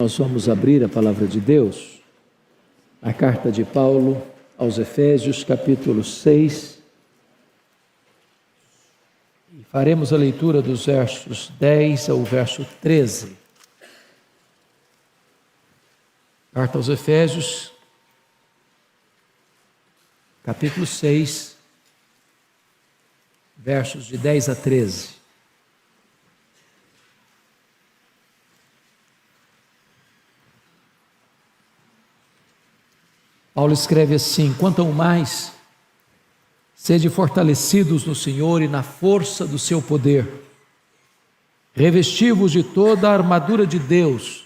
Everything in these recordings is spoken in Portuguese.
Nós vamos abrir a palavra de Deus, a carta de Paulo aos Efésios, capítulo 6, e faremos a leitura dos versos 10 ao verso 13. Carta aos Efésios, capítulo 6, versos de 10 a 13. Paulo escreve assim: quanto ao mais, sede fortalecidos no Senhor e na força do seu poder, revesti-vos de toda a armadura de Deus,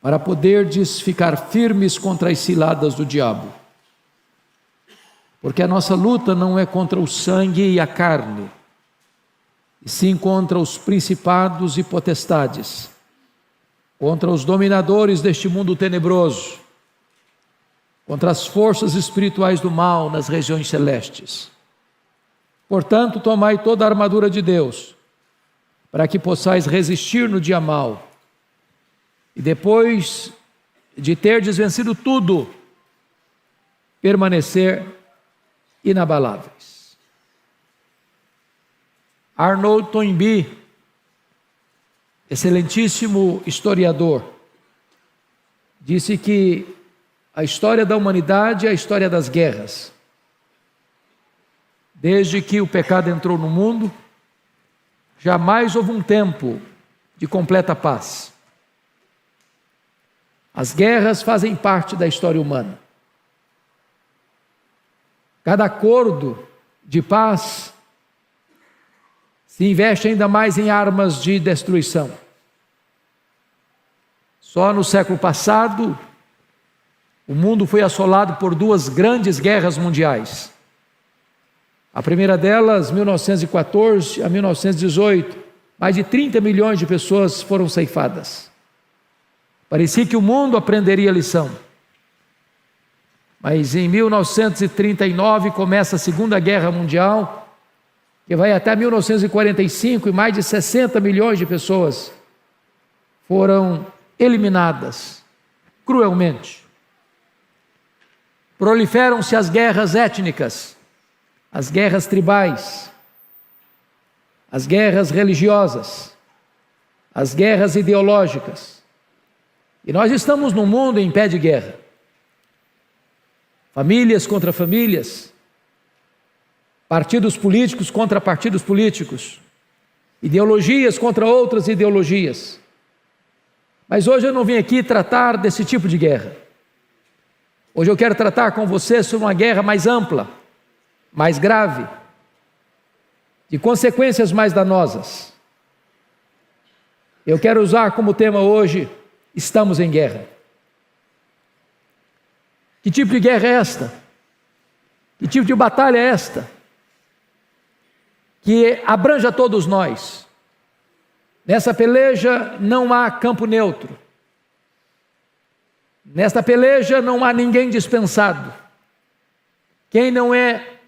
para poderdes ficar firmes contra as ciladas do diabo. Porque a nossa luta não é contra o sangue e a carne, e sim contra os principados e potestades, contra os dominadores deste mundo tenebroso, contra as forças espirituais do mal nas regiões celestes. Portanto, tomai toda a armadura de Deus, para que possais resistir no dia mau, e depois de terdes vencido tudo, permanecer inabaláveis. Arnold Toynbee, excelentíssimo historiador, disse que a história da humanidade é a história das guerras. Desde que o pecado entrou no mundo, jamais houve um tempo de completa paz. As guerras fazem parte da história humana. Cada acordo de paz se investe ainda mais em armas de destruição. Só no século passado, o mundo foi assolado por duas grandes guerras mundiais. A primeira delas, 1914 a 1918, mais de 30 milhões de pessoas foram ceifadas. Parecia que o mundo aprenderia a lição. Mas em 1939 começa a Segunda Guerra Mundial, que vai até 1945, e mais de 60 milhões de pessoas foram eliminadas cruelmente. Proliferam-se as guerras étnicas, as guerras tribais, as guerras religiosas, as guerras ideológicas. E nós estamos num mundo em pé de guerra. Famílias contra famílias, partidos políticos contra partidos políticos, ideologias contra outras ideologias. Mas hoje eu não vim aqui tratar desse tipo de guerra. Hoje eu quero tratar com você sobre uma guerra mais ampla, mais grave, de consequências mais danosas. Eu quero usar como tema hoje: estamos em guerra. Que tipo de guerra é esta? Que tipo de batalha é esta? Que abrange a todos nós. Nessa peleja não há campo neutro. Nesta peleja não há ninguém dispensado. Quem não é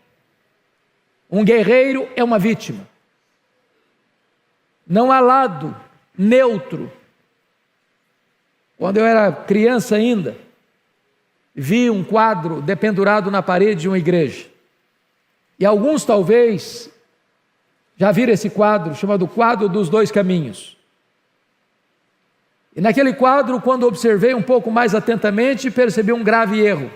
um guerreiro é uma vítima. Não há lado neutro. Quando eu era criança ainda, vi um quadro dependurado na parede de uma igreja. E alguns talvez já viram esse quadro, chamado Quadro dos Dois Caminhos. E naquele quadro, quando observei um pouco mais atentamente, percebi um grave erro.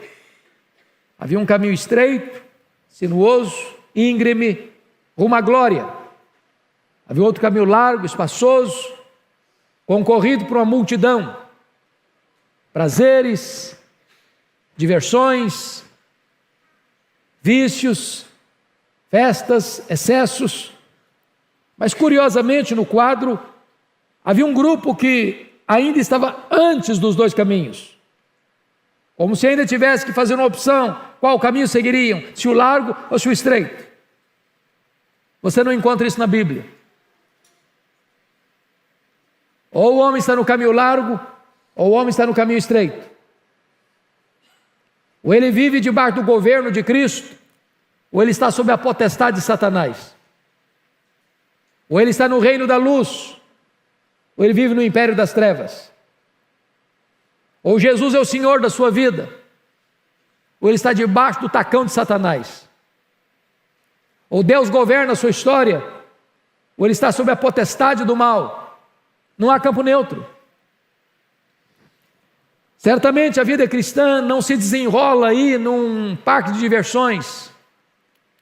Havia um caminho estreito, sinuoso, íngreme, rumo à glória. Havia outro caminho largo, espaçoso, concorrido por uma multidão. Prazeres, diversões, vícios, festas, excessos. Mas curiosamente no quadro havia um grupo que ainda estava antes dos dois caminhos, como se ainda tivesse que fazer uma opção: qual caminho seguiriam, se o largo ou se o estreito. Você não encontra isso na Bíblia. Ou o homem está no caminho largo, ou o homem está no caminho estreito. Ou ele vive debaixo do governo de Cristo, ou ele está sob a potestade de Satanás. Ou ele está no reino da luz, ou ele vive no império das trevas. Ou Jesus é o Senhor da sua vida, ou ele está debaixo do tacão de Satanás. Ou Deus governa a sua história, ou ele está sob a potestade do mal. Não há campo neutro. Certamente a vida cristã não se desenrola aí num parque de diversões,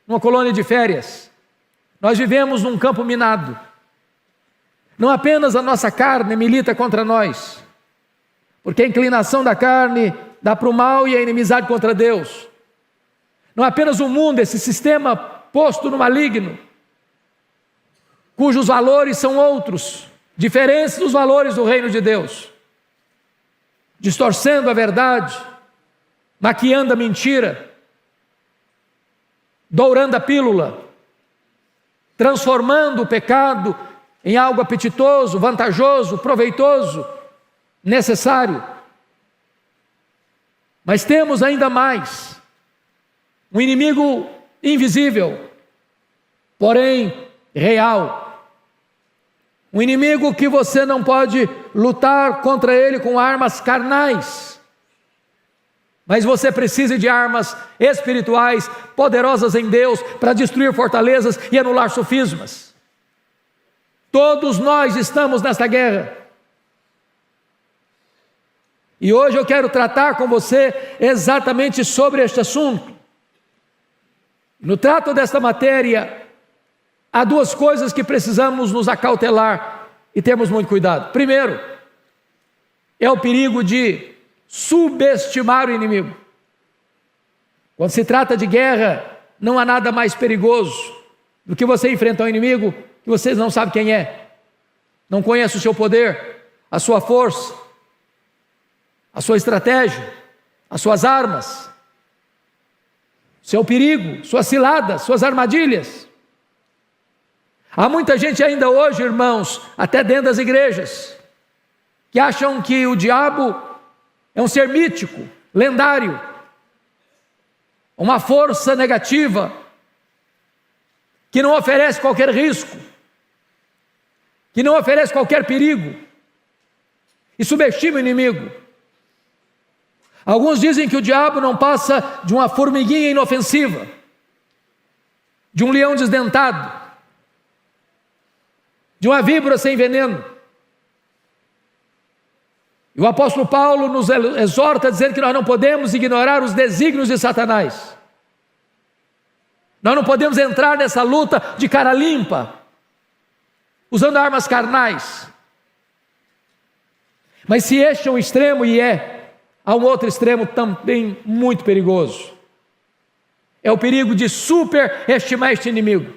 numa colônia de férias. Nós vivemos num campo minado. Não apenas a nossa carne milita contra nós, porque a inclinação da carne dá para o mal e a inimizade contra Deus. Não apenas o mundo, esse sistema posto no maligno, cujos valores são outros, diferentes dos valores do reino de Deus, distorcendo a verdade, maquiando a mentira, dourando a pílula, transformando o pecado em algo apetitoso, vantajoso, proveitoso, necessário. Mas temos ainda mais, um inimigo invisível, porém real. Um inimigo que você não pode lutar contra ele com armas carnais, mas você precisa de armas espirituais, poderosas em Deus, para destruir fortalezas e anular sofismas. Todos nós estamos nesta guerra. E hoje eu quero tratar com você exatamente sobre este assunto. No trato desta matéria, há duas coisas que precisamos nos acautelar e termos muito cuidado. Primeiro, é o perigo de subestimar o inimigo. Quando se trata de guerra, não há nada mais perigoso do que você enfrentar um inimigo que você não sabe quem é, não conhece o seu poder, a sua força, a sua estratégia, as suas armas, seu perigo, suas ciladas, suas armadilhas. Há muita gente ainda hoje, irmãos, até dentro das igrejas, que acham que o diabo é um ser mítico, lendário, uma força negativa, que não oferece qualquer risco, que não oferece qualquer perigo, e subestima o inimigo. Alguns dizem que o diabo não passa de uma formiguinha inofensiva, de um leão desdentado, de uma víbora sem veneno. E o apóstolo Paulo nos exorta a dizer que nós não podemos ignorar os desígnios de Satanás. Nós não podemos entrar nessa luta de cara limpa, usando armas carnais. Mas se este é um extremo, e há um outro extremo também muito perigoso. É o perigo de superestimar este inimigo.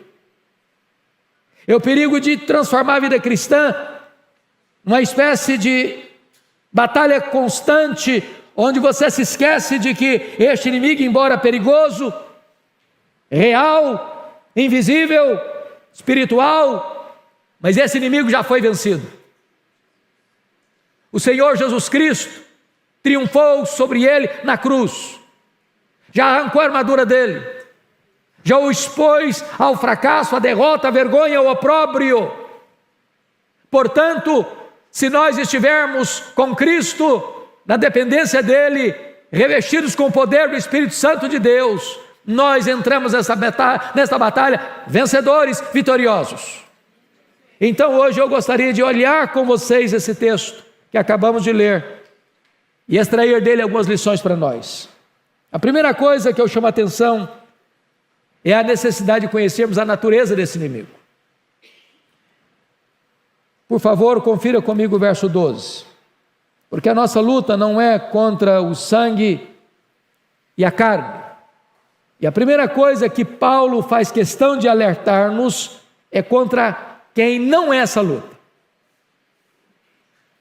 É o perigo de transformar a vida cristã numa espécie de batalha constante, onde você se esquece de que este inimigo, embora perigoso, real, invisível, espiritual, mas esse inimigo já foi vencido. O Senhor Jesus Cristo triunfou sobre ele na cruz, já arrancou a armadura dele, já o expôs ao fracasso, à derrota, à vergonha, ao opróbrio. Portanto, se nós estivermos com Cristo, na dependência dele, revestidos com o poder do Espírito Santo de Deus, nós entramos nesta batalha vencedores, vitoriosos. Então hoje eu gostaria de olhar com vocês esse texto que acabamos de ler e extrair dele algumas lições para nós. A primeira coisa que eu chamo a atenção é a necessidade de conhecermos a natureza desse inimigo. Por favor, confira comigo o verso 12. Porque a nossa luta não é contra o sangue e a carne. E a primeira coisa que Paulo faz questão de alertar-nos é contra quem não é essa luta.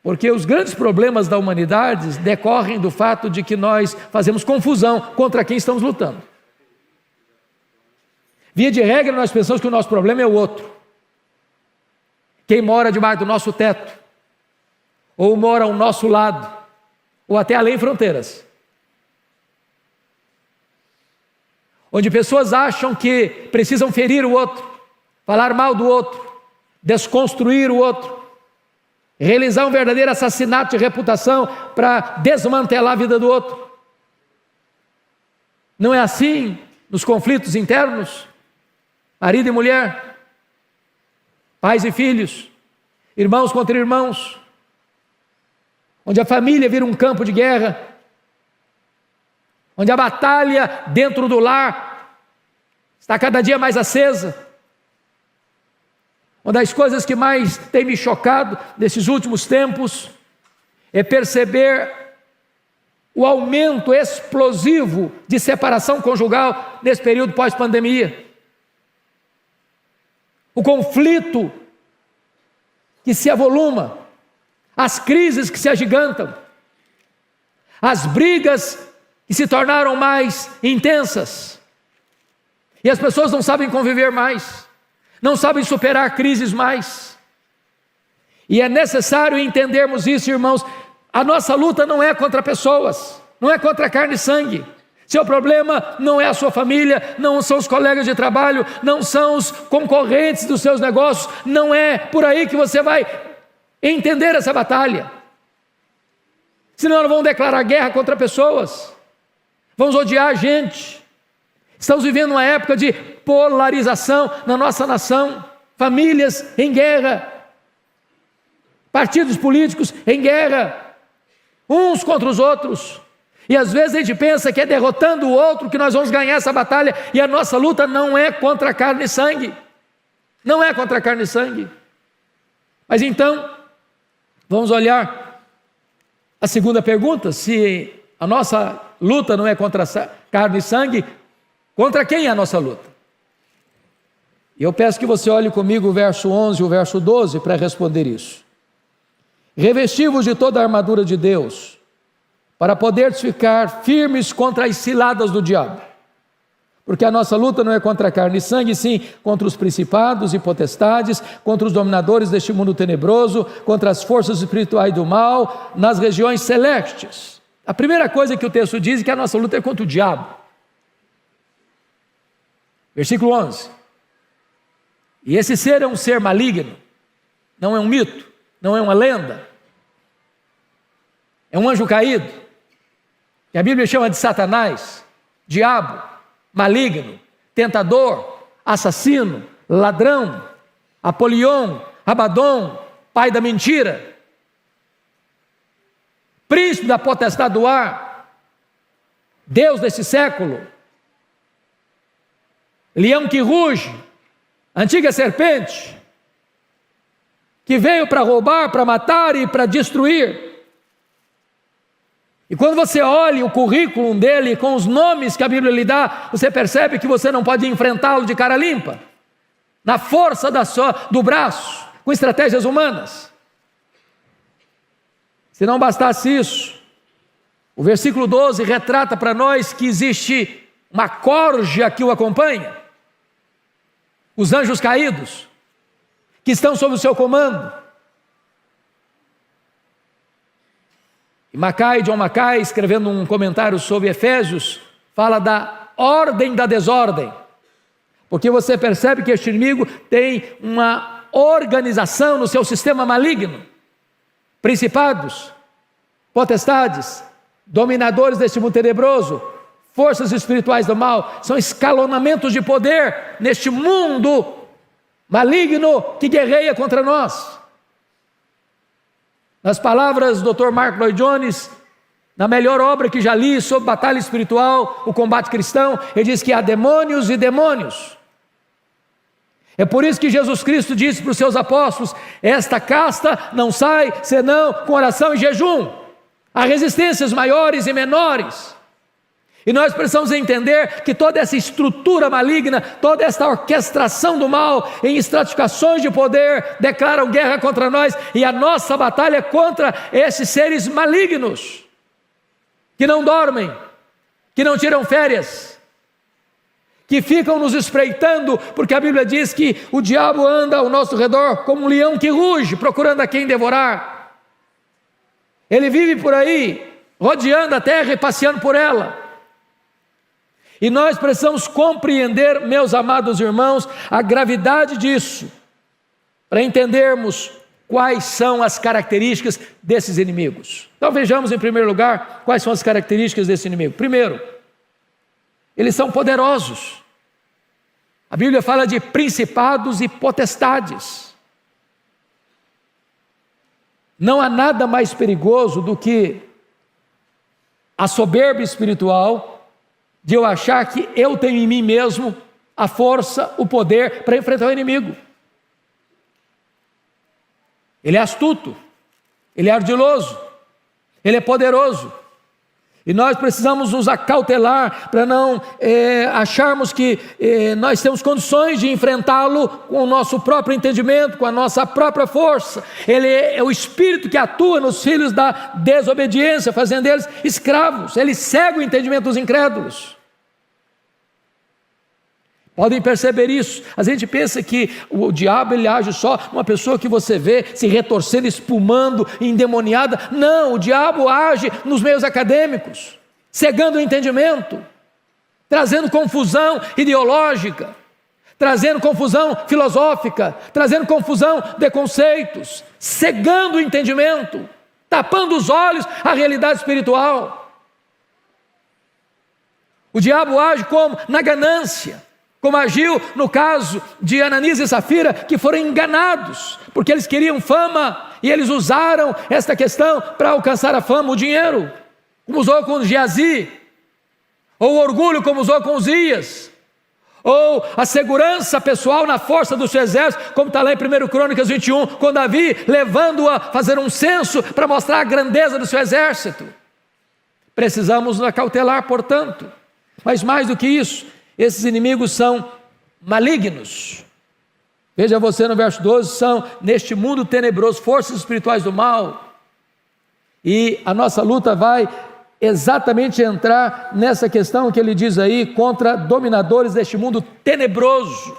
Porque os grandes problemas da humanidade decorrem do fato de que nós fazemos confusão contra quem estamos lutando. Via de regra, nós pensamos que o nosso problema é o outro. Quem mora debaixo do nosso teto, ou mora ao nosso lado, ou até além fronteiras. Onde pessoas acham que precisam ferir o outro, falar mal do outro, desconstruir o outro, realizar um verdadeiro assassinato de reputação para desmantelar a vida do outro. Não é assim nos conflitos internos? Marido e mulher, pais e filhos, irmãos contra irmãos, onde a família vira um campo de guerra, onde a batalha dentro do lar está cada dia mais acesa. Uma das coisas que mais tem me chocado nesses últimos tempos é perceber o aumento explosivo de separação conjugal nesse período pós-pandemia. O conflito que se avoluma, as crises que se agigantam, as brigas que se tornaram mais intensas, e as pessoas não sabem conviver mais, não sabem superar crises mais. E é necessário entendermos isso, irmãos. A nossa luta não é contra pessoas, não é contra carne e sangue. Seu problema não é a sua família, não são os colegas de trabalho, não são os concorrentes dos seus negócios, não é por aí que você vai entender essa batalha. Senão nós vamos declarar guerra contra pessoas, vamos odiar a gente. Estamos vivendo uma época de polarização na nossa nação, famílias em guerra, partidos políticos em guerra, uns contra os outros, e às vezes a gente pensa que é derrotando o outro que nós vamos ganhar essa batalha, e a nossa luta não é contra carne e sangue, não é contra carne e sangue. Mas então, vamos olhar a segunda pergunta: se a nossa luta não é contra carne e sangue, contra quem é a nossa luta? E eu peço que você olhe comigo o verso 11 e o verso 12 para responder isso. Revesti-vos de toda a armadura de Deus, para poderes ficar firmes contra as ciladas do diabo. Porque a nossa luta não é contra carne e sangue, sim contra os principados e potestades, contra os dominadores deste mundo tenebroso, contra as forças espirituais do mal, nas regiões celestes. A primeira coisa que o texto diz é que a nossa luta é contra o diabo. Versículo 11. E esse ser é um ser maligno, não é um mito, não é uma lenda, é um anjo caído, que a Bíblia chama de Satanás, diabo, maligno, tentador, assassino, ladrão, Apolion, Abadom, pai da mentira, príncipe da potestade do ar, Deus desse século, leão que ruge, antiga serpente, que veio para roubar, para matar e para destruir. E quando você olha o currículo dele com os nomes que a Bíblia lhe dá, você percebe que você não pode enfrentá-lo de cara limpa, na força do braço, com estratégias humanas. Se não bastasse isso, o versículo 12 retrata para nós que existe uma corja que o acompanha, os anjos caídos, que estão sob o seu comando. E John Mackay, escrevendo um comentário sobre Efésios, fala da ordem da desordem, porque você percebe que este inimigo tem uma organização no seu sistema maligno, principados, potestades, dominadores deste mundo tenebroso, forças espirituais do mal, são escalonamentos de poder neste mundo maligno que guerreia contra nós. Nas palavras do Dr. Mark Lloyd Jones, na melhor obra que já li sobre batalha espiritual, o combate cristão, ele diz que há demônios e demônios. É por isso que Jesus Cristo disse para os seus apóstolos: esta casta não sai senão com oração e jejum. Há resistências maiores e menores. E nós precisamos entender que toda essa estrutura maligna, toda essa orquestração do mal em estratificações de poder declaram guerra contra nós, e a nossa batalha é contra esses seres malignos que não dormem, que não tiram férias, que ficam nos espreitando, porque a Bíblia diz que o diabo anda ao nosso redor como um leão que ruge, procurando a quem devorar. Ele vive por aí, rodeando a terra e passeando por ela. E nós precisamos compreender, meus amados irmãos, a gravidade disso, para entendermos quais são as características desses inimigos. Então vejamos em primeiro lugar quais são as características desse inimigo. Primeiro, eles são poderosos. A Bíblia fala de principados e potestades. Não há nada mais perigoso do que a soberba espiritual de eu achar que eu tenho em mim mesmo a força, o poder para enfrentar o inimigo. Ele é astuto, ele é ardiloso, ele é poderoso. E nós precisamos nos acautelar para não acharmos que nós temos condições de enfrentá-lo com o nosso próprio entendimento, com a nossa própria força. Ele é o espírito que atua nos filhos da desobediência, fazendo deles escravos. Ele cega o entendimento dos incrédulos. Podem perceber isso. A gente pensa que o diabo ele age só uma pessoa que você vê se retorcendo, espumando, endemoniada. Não, o diabo age nos meios acadêmicos, cegando o entendimento, trazendo confusão ideológica, trazendo confusão filosófica, trazendo confusão de conceitos, cegando o entendimento, tapando os olhos à realidade espiritual. O diabo age como? Na ganância. Como agiu no caso de Ananias e Safira, que foram enganados, porque eles queriam fama, e eles usaram esta questão para alcançar a fama, o dinheiro, como usou com Geazi, ou o orgulho, como usou com Uzias, ou a segurança pessoal na força do seu exército, como está lá em 1 Crônicas 21, com Davi, levando-o a fazer um censo para mostrar a grandeza do seu exército. Precisamos nos acautelar, portanto, mas mais do que isso, esses inimigos são malignos. Veja você no verso 12, são neste mundo tenebroso, forças espirituais do mal. E a nossa luta vai exatamente entrar nessa questão que ele diz aí, contra dominadores deste mundo tenebroso.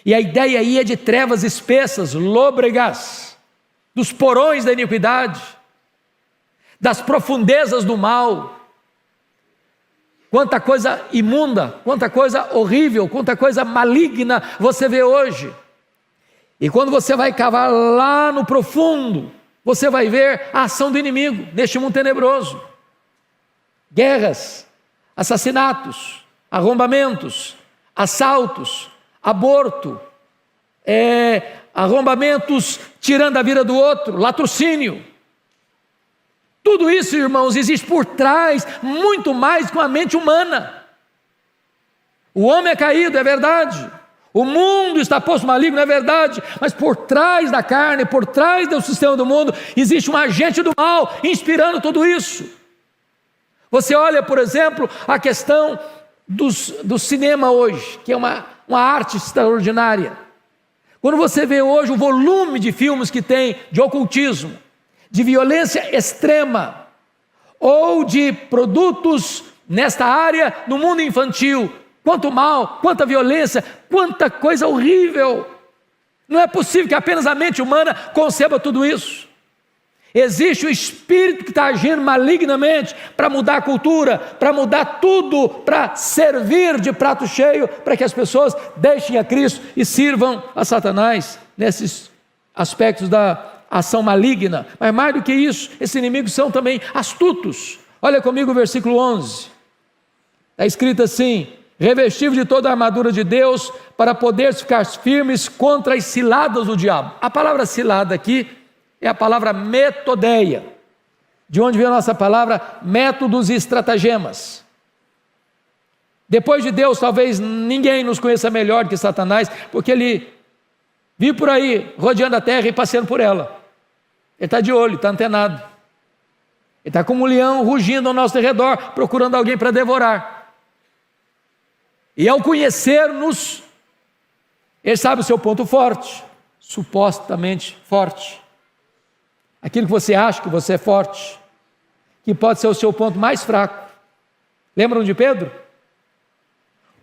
E a ideia aí é de trevas espessas, lôbregas, dos porões da iniquidade, das profundezas do mal. Quanta coisa imunda, quanta coisa horrível, quanta coisa maligna você vê hoje. E quando você vai cavar lá no profundo, você vai ver a ação do inimigo neste mundo tenebroso. Guerras, assassinatos, arrombamentos, assaltos, aborto, arrombamentos tirando a vida do outro, latrocínio. Tudo isso, irmãos, existe por trás muito mais que uma mente humana. O homem é caído, é verdade. O mundo está posto maligno, é verdade. Mas por trás da carne, por trás do sistema do mundo, existe um agente do mal inspirando tudo isso. Você olha, por exemplo, a questão do cinema hoje, que é uma arte extraordinária. Quando você vê hoje o volume de filmes que tem de ocultismo, de violência extrema, ou de produtos nesta área no mundo infantil, quanto mal, quanta violência, quanta coisa horrível. Não é possível que apenas a mente humana conceba tudo isso. Existe um espírito que está agindo malignamente para mudar a cultura, para mudar tudo, para servir de prato cheio, para que as pessoas deixem a Cristo e sirvam a Satanás nesses aspectos da ação maligna. Mas mais do que isso, esses inimigos são também astutos. Olha comigo o versículo 11. Está escrito assim: revestível de toda a armadura de Deus, para poder ficar firmes contra as ciladas do diabo. A palavra cilada aqui é a palavra metodeia, de onde vem a nossa palavra métodos e estratagemas. Depois de Deus, talvez ninguém nos conheça melhor que Satanás, porque ele vive por aí, rodeando a terra e passeando por ela. Ele está de olho, está antenado. Ele está como um leão rugindo ao nosso redor, procurando alguém para devorar. E ao conhecer-nos, ele sabe o seu ponto forte, supostamente forte. Aquilo que você acha que você é forte, que pode ser o seu ponto mais fraco. Lembram de Pedro?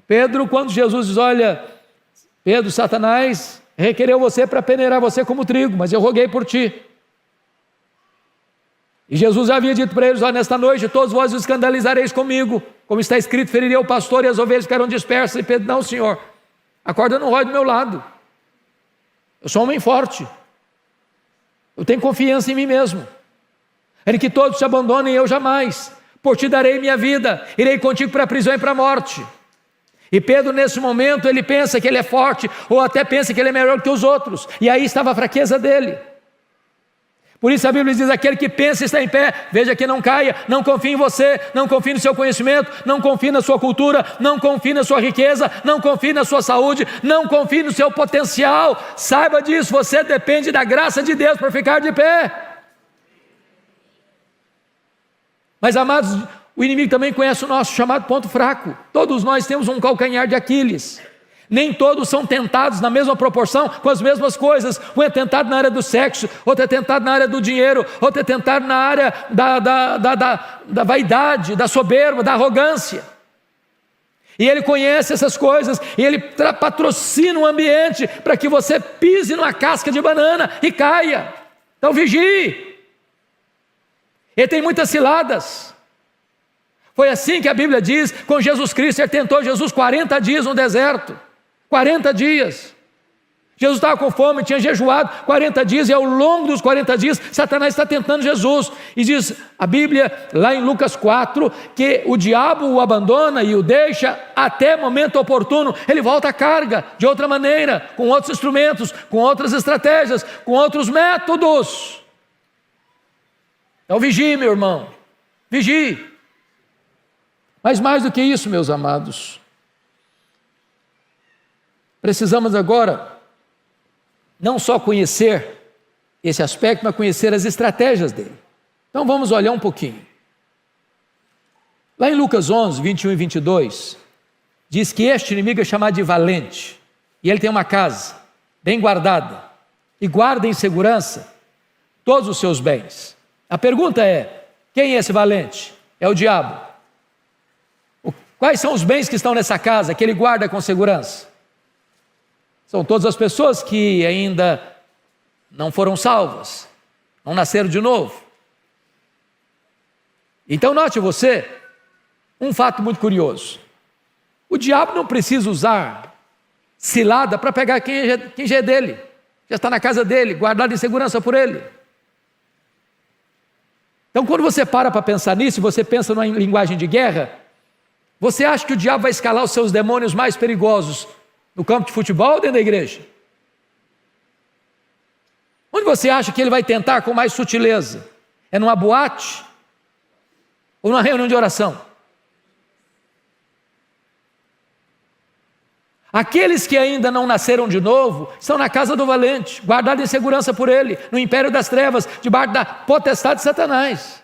Pedro, quando Jesus diz: olha, Pedro, Satanás requereu você para peneirar você como trigo, mas eu roguei por ti. E Jesus havia dito para eles: olha, nesta noite todos vós os escandalizareis comigo, como está escrito, feriria o pastor e as ovelhas ficarão dispersas. E Pedro: não, Senhor, a corda não rói do meu lado, eu sou um homem forte, Eu tenho confiança em mim mesmo. Em que todos te abandonem, eu jamais. Por ti darei minha vida, irei contigo para a prisão e para a morte. E Pedro, nesse momento, ele pensa que ele é forte, ou até pensa que ele é melhor que os outros. E aí estava a fraqueza dele. Por isso a Bíblia diz: aquele que pensa está em pé, veja que não caia. Não confie em você, não confie no seu conhecimento, não confie na sua cultura, não confie na sua riqueza, não confie na sua saúde, não confie no seu potencial. Saiba disso, você depende da graça de Deus para ficar de pé. Mas, amados, o inimigo também conhece o nosso chamado ponto fraco. Todos nós temos um calcanhar de Aquiles. Nem todos são tentados na mesma proporção, com as mesmas coisas. Um é tentado na área do sexo, outro é tentado na área do dinheiro, outro é tentado na área da vaidade, da soberba, da arrogância. E ele conhece essas coisas, e ele patrocina o ambiente para que você pise numa casca de banana e caia. Então vigie. Ele tem muitas ciladas. Foi assim que a Bíblia diz com Jesus Cristo. Ele tentou Jesus 40 dias no deserto. 40 dias. Jesus estava com fome, tinha jejuado 40 dias, e ao longo dos 40 dias, Satanás está tentando Jesus. E diz a Bíblia, lá em Lucas 4, que o diabo o abandona e o deixa até momento oportuno. Ele volta à carga, de outra maneira, com outros instrumentos, com outras estratégias, com outros métodos. Então vigie, meu irmão, vigie. Mas mais do que isso, meus amados, precisamos agora não só conhecer esse aspecto, mas conhecer as estratégias dele. Então vamos olhar um pouquinho. Lá em Lucas 11, 21 e 22, diz que este inimigo é chamado de valente, e ele tem uma casa bem guardada, e guarda em segurança todos os seus bens. A pergunta é: quem é esse valente? É o diabo. Quais são os bens que estão nessa casa, que ele guarda com segurança? São todas as pessoas que ainda não foram salvas, não nasceram de novo. Então note você um fato muito curioso: o diabo não precisa usar cilada para pegar quem já é dele, já está na casa dele, guardado em segurança por ele. Então quando você para pensar nisso, você pensa numa linguagem de guerra, você acha que o diabo vai escalar os seus demônios mais perigosos no campo de futebol ou dentro da igreja? Onde você acha que ele vai tentar com mais sutileza? É numa boate? Ou numa reunião de oração? Aqueles que ainda não nasceram de novo estão na casa do valente, guardados em segurança por ele, no império das trevas, debaixo da potestade de Satanás.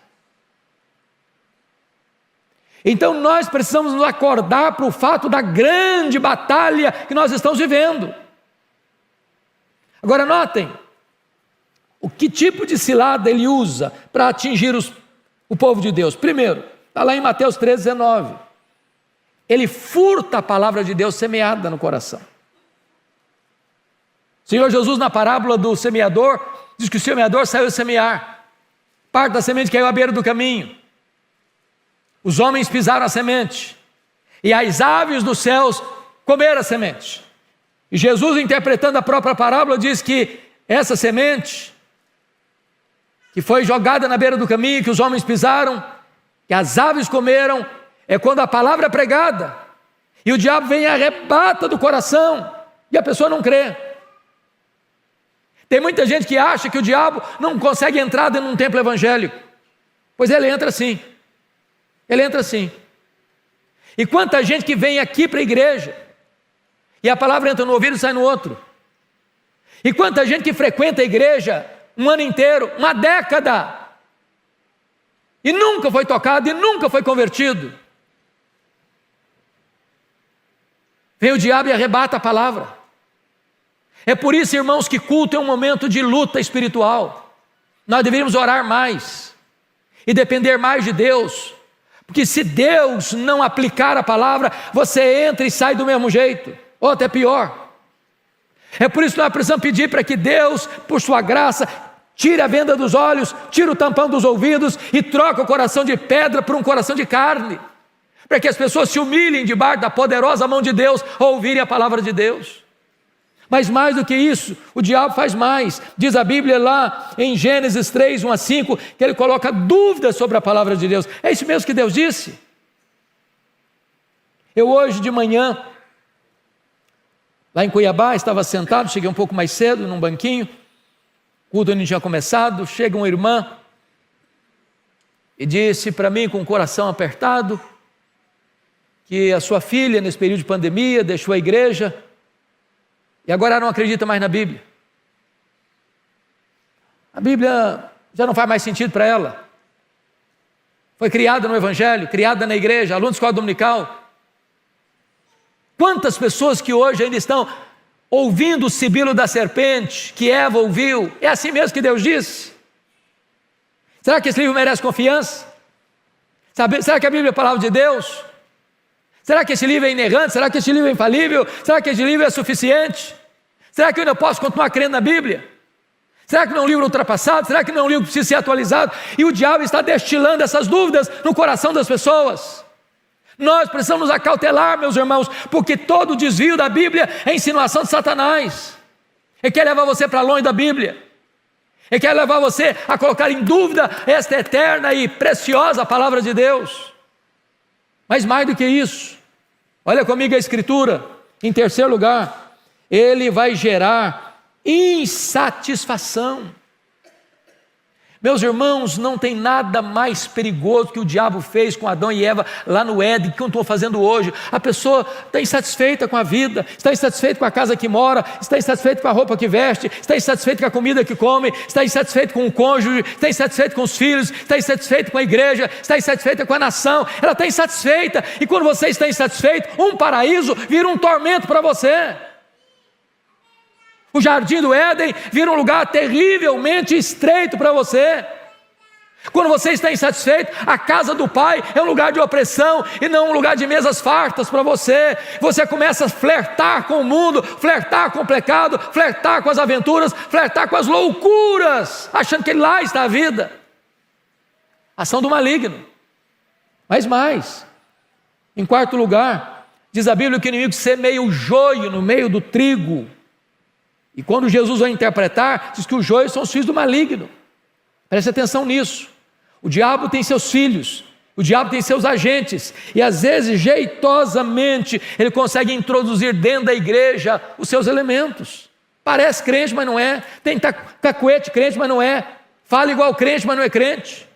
Então nós precisamos nos acordar para o fato da grande batalha que nós estamos vivendo. Agora notem, o que tipo de cilada ele usa para atingir o povo de Deus? Primeiro, está lá em Mateus 13:19. Ele furta a palavra de Deus semeada no coração. O Senhor Jesus, na parábola do semeador, diz que o semeador saiu a semear. Parte da semente caiu à beira do caminho. Os homens pisaram a semente, e as aves dos céus comeram a semente. E Jesus, interpretando a própria parábola, diz que essa semente, que foi jogada na beira do caminho, que os homens pisaram, que as aves comeram, é quando a palavra é pregada, e o diabo vem e arrebata do coração, e a pessoa não crê. Tem muita gente que acha que o diabo não consegue entrar dentro de um templo evangélico, pois ele entra sim. Ele entra assim. E quanta gente que vem aqui para a igreja, e a palavra entra no ouvido e sai no outro. E quanta gente que frequenta a igreja um ano inteiro, uma década, e nunca foi tocado, e nunca foi convertido. Vem o diabo e arrebata a palavra. É por isso, irmãos, que culto é um momento de luta espiritual. Nós deveríamos orar mais, e depender mais de Deus. Porque se Deus não aplicar a palavra, você entra e sai do mesmo jeito, ou até pior. É por isso que nós precisamos pedir para que Deus, por sua graça, tire a venda dos olhos, tire o tampão dos ouvidos e troque o coração de pedra por um coração de carne, para que as pessoas se humilhem debaixo da poderosa mão de Deus ao ouvirem a palavra de Deus. Mas mais do que isso, o diabo faz mais. Diz a Bíblia lá em Gênesis 3, 1 a 5, que ele coloca dúvidas sobre a palavra de Deus. É isso mesmo que Deus disse. Eu hoje de manhã, lá em Cuiabá, estava sentado, cheguei um pouco mais cedo, num banquinho, o culto não tinha começado, chega uma irmã e disse para mim com o coração apertado, que a sua filha, nesse período de pandemia, deixou a igreja, e agora não acredita mais na Bíblia. A Bíblia já não faz mais sentido para ela. Foi criada no Evangelho, criada na igreja, aluno de escola dominical. Quantas pessoas que hoje ainda estão ouvindo o sibilo da serpente, que Eva ouviu, é assim mesmo que Deus disse? Será que esse livro merece confiança? Será que a Bíblia é a palavra de Deus? Será que esse livro é inerrante? Será que esse livro é infalível? Será que esse livro é suficiente? Será que eu ainda posso continuar crendo na Bíblia? Será que não é um livro ultrapassado? Será que não é um livro que precisa ser atualizado? E o diabo está destilando essas dúvidas no coração das pessoas. Nós precisamos nos acautelar, meus irmãos, porque todo desvio da Bíblia é insinuação de Satanás. Ele quer levar você para longe da Bíblia. Ele quer levar você a colocar em dúvida esta eterna e preciosa palavra de Deus. Mas mais do que isso, olha comigo a Escritura, em terceiro lugar, ele vai gerar insatisfação. Meus irmãos, não tem nada mais perigoso que o diabo fez com Adão e Eva lá no Éden, que eu estou fazendo hoje. A pessoa está insatisfeita com a vida, está insatisfeita com a casa que mora, está insatisfeita com a roupa que veste, está insatisfeita com a comida que come, está insatisfeita com o cônjuge, está insatisfeita com os filhos, está insatisfeita com a igreja, está insatisfeita com a nação. Ela está insatisfeita, e quando você está insatisfeito, um paraíso vira um tormento para você. O jardim do Éden vira um lugar terrivelmente estreito para você. Quando você está insatisfeito, a casa do pai é um lugar de opressão e não um lugar de mesas fartas para você. Você começa a flertar com o mundo, flertar com o pecado, flertar com as aventuras, flertar com as loucuras, achando que lá está a vida. Ação do maligno. Mas mais, em quarto lugar, diz a Bíblia que o inimigo semeia o joio no meio do trigo. E quando Jesus vai interpretar, diz que os joios são os filhos do maligno. Preste atenção nisso. O diabo tem seus filhos, o diabo tem seus agentes, e às vezes, jeitosamente, ele consegue introduzir dentro da igreja os seus elementos. Parece crente, mas não é. Tem cacuete crente, mas não é. Fala igual crente, mas não é crente.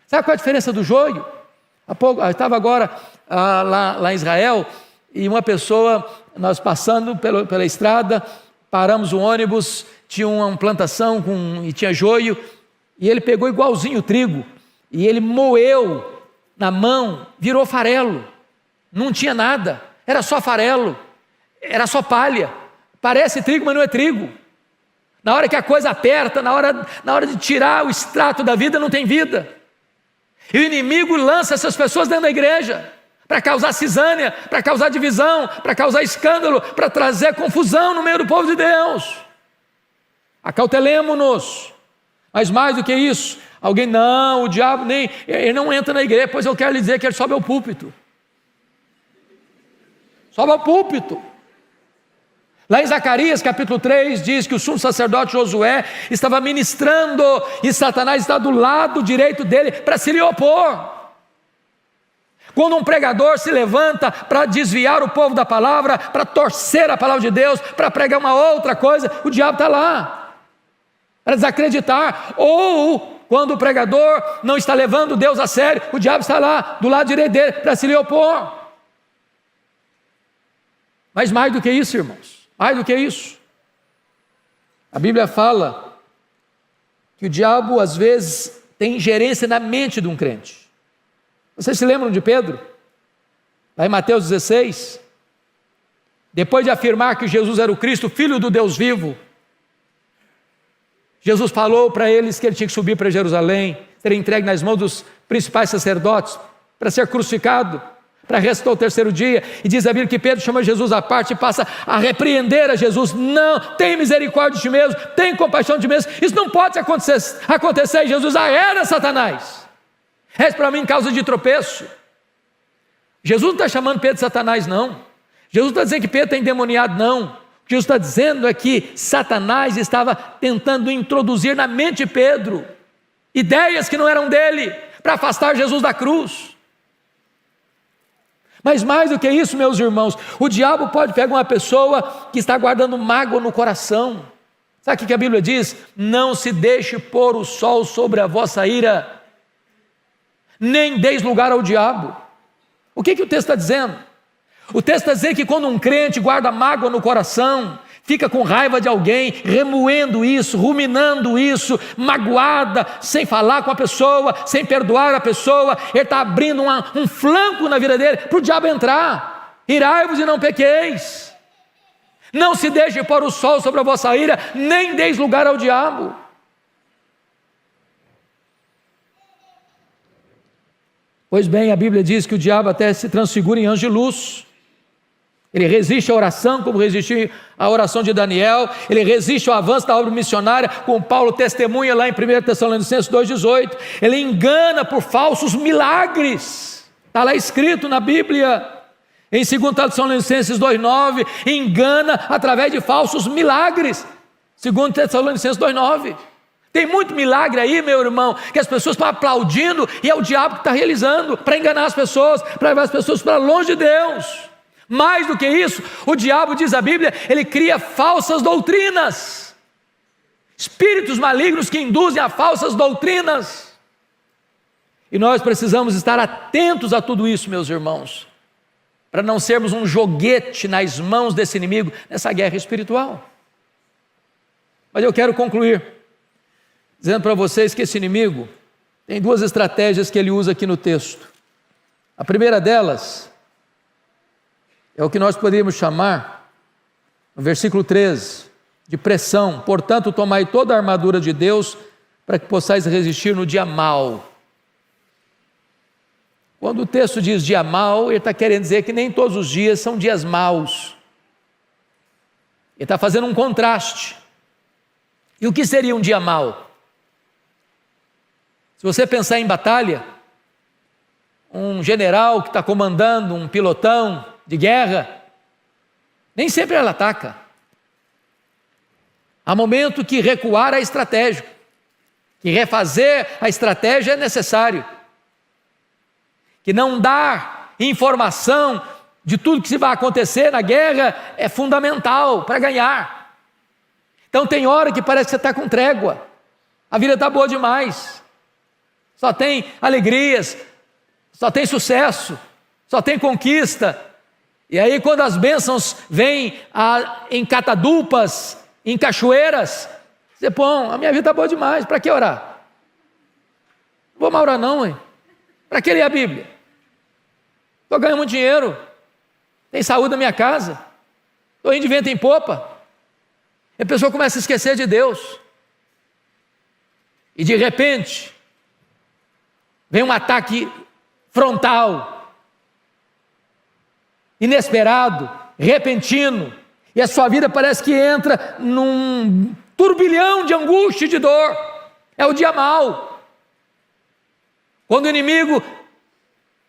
Sabe qual é a diferença do joio? Eu estava agora lá em Israel, e uma pessoa, nós passando pela estrada, paramos o ônibus, tinha uma plantação e tinha joio, e ele pegou igualzinho o trigo, e ele moeu na mão, virou farelo, não tinha nada, era só farelo, era só palha, parece trigo, mas não é trigo. Na hora que a coisa aperta, na hora de tirar o extrato da vida, não tem vida. E o inimigo lança essas pessoas dentro da igreja, para causar cisânia, para causar divisão, para causar escândalo, para trazer confusão no meio do povo de Deus. Acautelemo-nos. Mas mais do que isso, o diabo ele não entra na igreja, pois eu quero lhe dizer que ele sobe ao púlpito. Sobe ao púlpito. Lá em Zacarias capítulo 3 diz que o sumo sacerdote Josué estava ministrando e Satanás está do lado direito dele para se lhe opor. Quando um pregador se levanta para desviar o povo da palavra, para torcer a palavra de Deus, para pregar uma outra coisa, o diabo está lá, para desacreditar. Ou quando o pregador não está levando Deus a sério, o diabo está lá, do lado direito dele, para se lhe opor. Mas mais do que isso, irmãos, mais do que isso, a Bíblia fala que o diabo às vezes tem ingerência na mente de um crente. Vocês se lembram de Pedro? Lá em Mateus 16, depois de afirmar que Jesus era o Cristo, Filho do Deus vivo, Jesus falou para eles que ele tinha que subir para Jerusalém, ser entregue nas mãos dos principais sacerdotes, para ser crucificado, para ressuscitar o terceiro dia, e diz a Bíblia que Pedro chama Jesus à parte e passa a repreender a Jesus. Não, tem misericórdia de ti mesmo, tem compaixão de ti mesmo, isso não pode acontecer, e Jesus arreda Satanás. És para mim causa de tropeço. Jesus não está chamando Pedro de Satanás, não. Jesus não está dizendo que Pedro está endemoniado, não. O que Jesus está dizendo é que Satanás estava tentando introduzir na mente de Pedro ideias que não eram dele, para afastar Jesus da cruz. Mas mais do que isso, meus irmãos, o diabo pode pegar uma pessoa que está guardando mágoa no coração. Sabe o que a Bíblia diz? Não se deixe pôr o sol sobre a vossa ira, nem deis lugar ao diabo. O que o texto está dizendo? O texto está dizendo que quando um crente guarda mágoa no coração, fica com raiva de alguém, remoendo isso, ruminando isso, magoada, sem falar com a pessoa, sem perdoar a pessoa, ele está abrindo um flanco na vida dele para o diabo entrar. Irai-vos e não pequeis. Não se deixe pôr o sol sobre a vossa ira, nem deis lugar ao diabo. Pois bem, a Bíblia diz que o diabo até se transfigura em anjo de luz. Ele resiste à oração, como resistiu à oração de Daniel. Ele resiste ao avanço da obra missionária, como Paulo testemunha lá em 1 Tessalonicenses 2,18. Ele engana por falsos milagres. Está lá escrito na Bíblia. Em 2 Tessalonicenses 2,9, engana através de falsos milagres. 2 Tessalonicenses 2,9. Tem muito milagre aí, meu irmão, que as pessoas estão aplaudindo e é o diabo que está realizando para enganar as pessoas, para levar as pessoas para longe de Deus. Mais do que isso, o diabo, diz a Bíblia, ele cria falsas doutrinas, espíritos malignos que induzem a falsas doutrinas. E nós precisamos estar atentos a tudo isso, meus irmãos, para não sermos um joguete nas mãos desse inimigo nessa guerra espiritual. Mas eu quero concluir dizendo para vocês que esse inimigo tem duas estratégias que ele usa aqui no texto. A primeira delas é o que nós poderíamos chamar, no versículo 13, de pressão. Portanto, tomai toda a armadura de Deus para que possais resistir no dia mau. Quando o texto diz dia mau, ele está querendo dizer que nem todos os dias são dias maus. Ele está fazendo um contraste. E o que seria um dia mau? Se você pensar em batalha, um general que está comandando um pilotão de guerra, nem sempre ela ataca. Há momento que recuar é estratégico, que refazer a estratégia é necessário, que não dar informação de tudo que se vai acontecer na guerra é fundamental para ganhar. Então tem hora que parece que você está com trégua, a vida está boa demais, só tem alegrias, só tem sucesso, só tem conquista. E aí quando as bênçãos vêm em catadupas, em cachoeiras, você põe, a minha vida está boa demais, para que orar? Não vou mais orar não, hein? Para que ler a Bíblia? Estou ganhando muito dinheiro, tem saúde na minha casa, estou indo de vento em popa. E a pessoa começa a esquecer de Deus. E de repente, vem um ataque frontal, inesperado, repentino, e a sua vida parece que entra num turbilhão de angústia e de dor. É o dia mau. Quando o inimigo,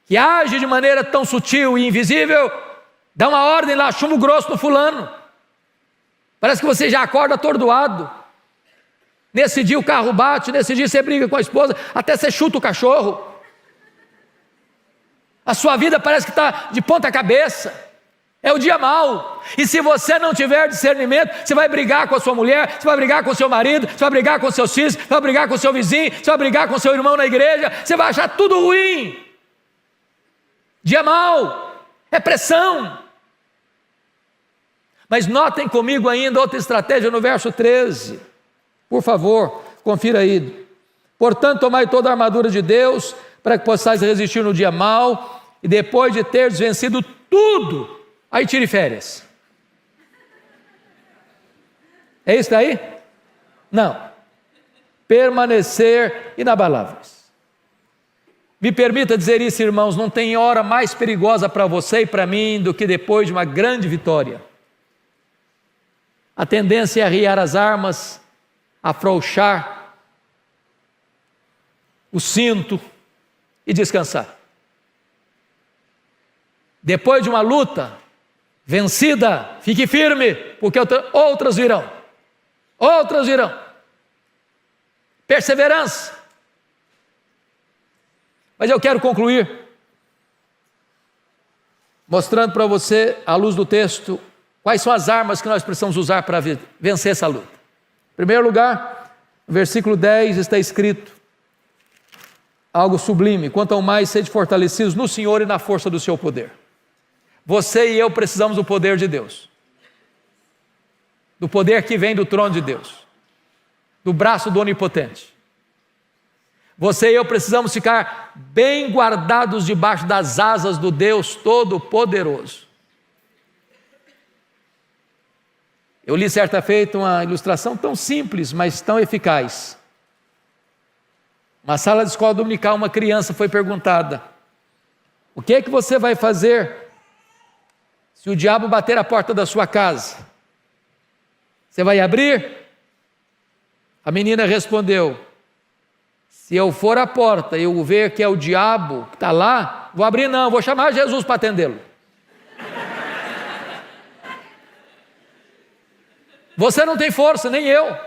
que age de maneira tão sutil e invisível, dá uma ordem lá, chumbo grosso no fulano, parece que você já acorda atordoado. Nesse dia o carro bate, nesse dia você briga com a esposa, até você chuta o cachorro. A sua vida parece que está de ponta cabeça. É o dia mau. E se você não tiver discernimento, você vai brigar com a sua mulher, você vai brigar com o seu marido, você vai brigar com seus filhos, você vai brigar com o seu vizinho, você vai brigar com o seu irmão na igreja, você vai achar tudo ruim. Dia mau. É pressão. Mas notem comigo ainda outra estratégia no verso 13. Por favor, confira aí. Portanto, tomai toda a armadura de Deus, para que possais resistir no dia mau, e depois de teres vencido tudo, aí tire férias. É isso daí? Não. Permanecer inabaláveis. Me permita dizer isso, irmãos, não tem hora mais perigosa para você e para mim do que depois de uma grande vitória. A tendência é arriar as armas, afrouxar o cinto e descansar. Depois de uma luta Vencida, fique firme, porque outras virão. Outras virão. Perseverança. Mas eu quero concluir mostrando para você, à luz do texto, quais são as armas que nós precisamos usar para vencer essa luta. Em primeiro lugar, no versículo 10 está escrito algo sublime: quanto ao mais sede fortalecidos no Senhor e na força do seu poder. Você e eu precisamos do poder de Deus, do poder que vem do trono de Deus, do braço do Onipotente. Você e eu precisamos ficar bem guardados debaixo das asas do Deus Todo-Poderoso. Eu li certa feita uma ilustração tão simples, mas tão eficaz. Uma sala de escola dominical, uma criança foi perguntada: o que é que você vai fazer se o diabo bater a porta da sua casa? Você vai abrir? A menina respondeu: se eu for à porta e eu ver que é o diabo que está lá, vou abrir não, vou chamar Jesus para atendê-lo. Você não tem força, nem eu.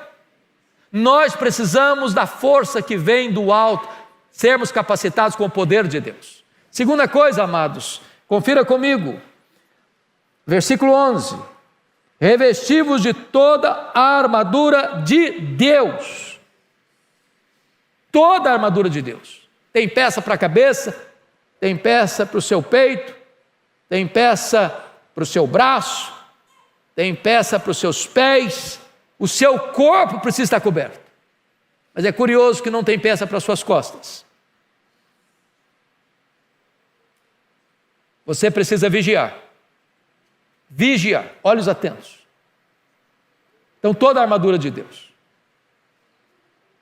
Nós precisamos da força que vem do alto, sermos capacitados com o poder de Deus. Segunda coisa, amados, confira comigo, versículo 11: revesti-vos de toda a armadura de Deus. Toda a armadura de Deus. Tem peça para a cabeça, tem peça para o seu peito, tem peça para o seu braço, tem peça para os seus pés. O seu corpo precisa estar coberto. Mas é curioso que não tem peça para as suas costas. Você precisa vigiar. Vigiar, olhos atentos. Então, toda a armadura de Deus.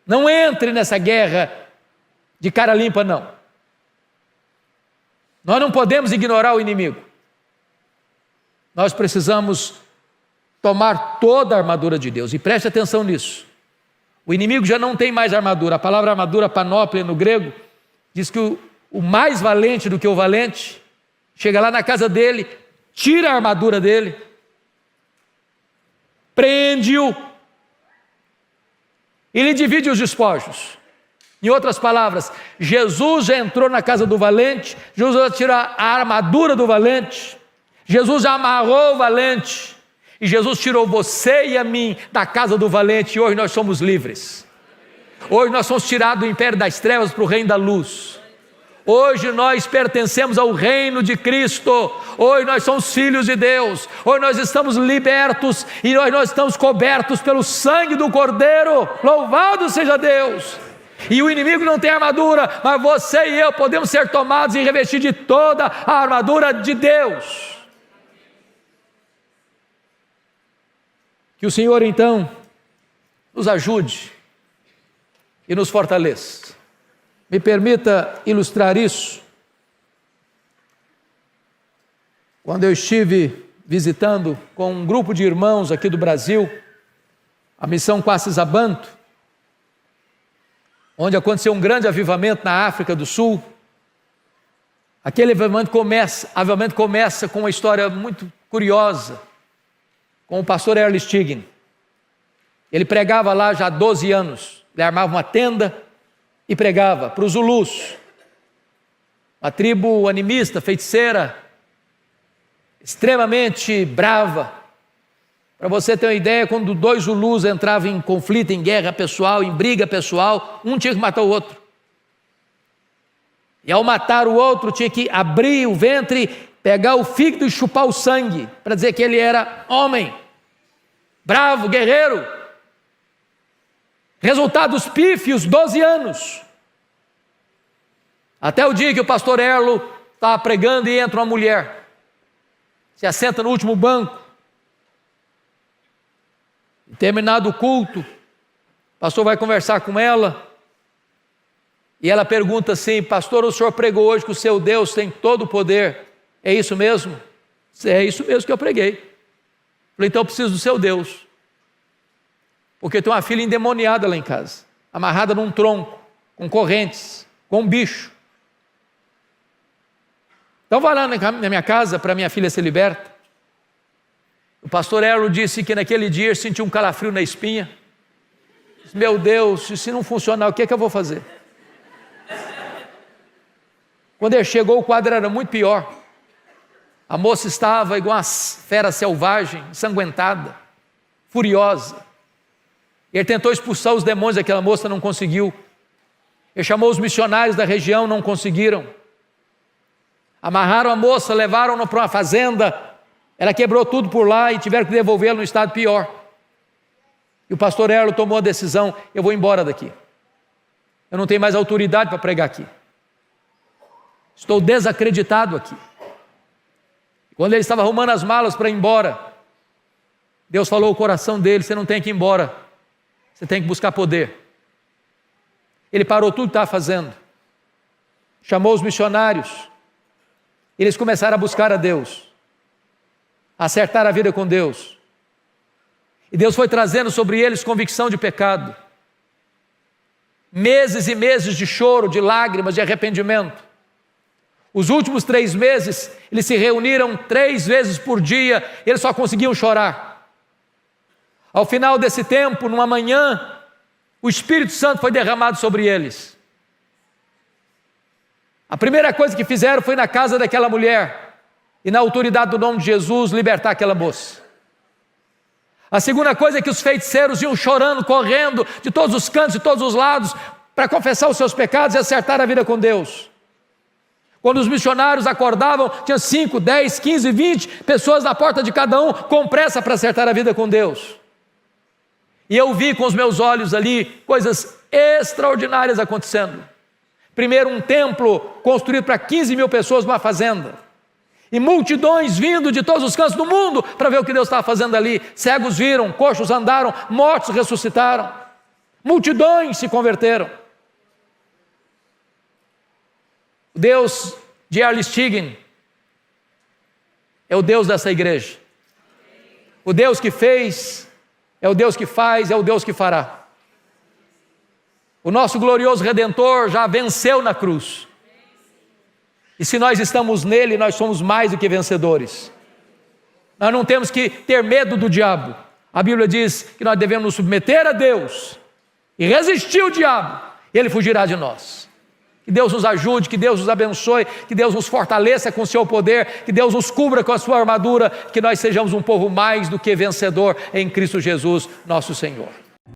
Não entre nessa guerra de cara limpa, não. Nós não podemos ignorar o inimigo. Nós precisamos tomar toda a armadura de Deus. E preste atenção nisso. O inimigo já não tem mais armadura. A palavra armadura, panóplia no grego, diz que o mais valente do que o valente chega lá na casa dele, tira a armadura dele, prende-o e lhe divide os despojos. Em outras palavras, Jesus já entrou na casa do valente, Jesus já tirou a armadura do valente, Jesus já amarrou o valente, e Jesus tirou você e a mim da casa do valente, e hoje nós somos livres. Hoje nós somos tirados do império das trevas para o reino da luz. Hoje nós pertencemos ao reino de Cristo. Hoje nós somos filhos de Deus. Hoje nós estamos libertos e hoje nós estamos cobertos pelo sangue do Cordeiro. Louvado seja Deus! E o inimigo não tem armadura, mas você e eu podemos ser tomados e revestidos de toda a armadura de Deus. Que o Senhor então nos ajude e nos fortaleça. Me permita ilustrar isso. Quando eu estive visitando com um grupo de irmãos aqui do Brasil, a missão Quassis Abantu, onde aconteceu um grande avivamento na África do Sul. Aquele avivamento começa com uma história muito curiosa, com o pastor Erle Stign. Ele pregava lá já há 12 anos, ele armava uma tenda e pregava para os Zulus, uma tribo animista, feiticeira, extremamente brava. Para você ter uma ideia, quando dois Zulus entravam em conflito, em guerra pessoal, em briga pessoal, um tinha que matar o outro. E ao matar o outro, tinha que abrir o ventre, pegar o fígado e chupar o sangue, para dizer que ele era homem, bravo, guerreiro. Resultados pífios, 12 anos. Até o dia que o pastor Erlo estava pregando e entra uma mulher, se assenta no último banco. Terminado o culto, o pastor vai conversar com ela, e ela pergunta assim: pastor, o senhor pregou hoje que o seu Deus tem todo o poder, é isso mesmo? É isso mesmo que eu preguei. Falei: então eu preciso do seu Deus, porque tem uma filha endemoniada lá em casa, amarrada num tronco, com correntes, com um bicho. Então vai lá na minha casa para minha filha ser liberta. O pastor Erlo disse que naquele dia sentiu um calafrio na espinha. Disse, meu Deus, se não funcionar, o que é que eu vou fazer? Quando ele chegou, o quadro era muito pior. A moça estava igual uma fera selvagem, ensanguentada, furiosa. Ele tentou expulsar os demônios daquela moça, não conseguiu. Ele chamou os missionários da região, não conseguiram. Amarraram a moça, levaram-na para uma fazenda. Ela quebrou tudo por lá e tiveram que devolvê-la no estado pior. E o pastor Erlo tomou a decisão, eu vou embora daqui. Eu não tenho mais autoridade para pregar aqui. Estou desacreditado aqui. Quando ele estava arrumando as malas para ir embora, Deus falou ao coração dele, você não tem que ir embora, você tem que buscar poder. Ele parou tudo que estava fazendo, chamou os missionários, eles começaram a buscar a Deus, a acertar a vida com Deus, e Deus foi trazendo sobre eles convicção de pecado, meses e meses de choro, de lágrimas, de arrependimento. Os últimos 3 meses, eles se reuniram 3 vezes por dia, eles só conseguiam chorar. Ao final desse tempo, numa manhã, o Espírito Santo foi derramado sobre eles. A primeira coisa que fizeram foi na casa daquela mulher, e na autoridade do nome de Jesus, libertar aquela moça. A segunda coisa é que os feiticeiros iam chorando, correndo, de todos os cantos, de todos os lados, para confessar os seus pecados e acertar a vida com Deus. Quando os missionários acordavam, tinha 5, 10, 15, 20 pessoas na porta de cada um, com pressa para acertar a vida com Deus. E eu vi com os meus olhos ali, coisas extraordinárias acontecendo. Primeiro, um templo construído para 15 mil pessoas numa fazenda. E multidões vindo de todos os cantos do mundo, para ver o que Deus estava fazendo ali. Cegos viram, coxos andaram, mortos ressuscitaram. Multidões se converteram. O Deus de Erle Stigen é o Deus dessa igreja. O Deus que fez, é o Deus que faz, é o Deus que fará. O nosso glorioso Redentor já venceu na cruz. E se nós estamos nele, nós somos mais do que vencedores. Nós não temos que ter medo do diabo. A Bíblia diz que nós devemos nos submeter a Deus e resistir ao diabo, e ele fugirá de nós. Que Deus nos ajude, que Deus nos abençoe, que Deus nos fortaleça com o seu poder, que Deus nos cubra com a sua armadura, que nós sejamos um povo mais do que vencedor em Cristo Jesus, nosso Senhor.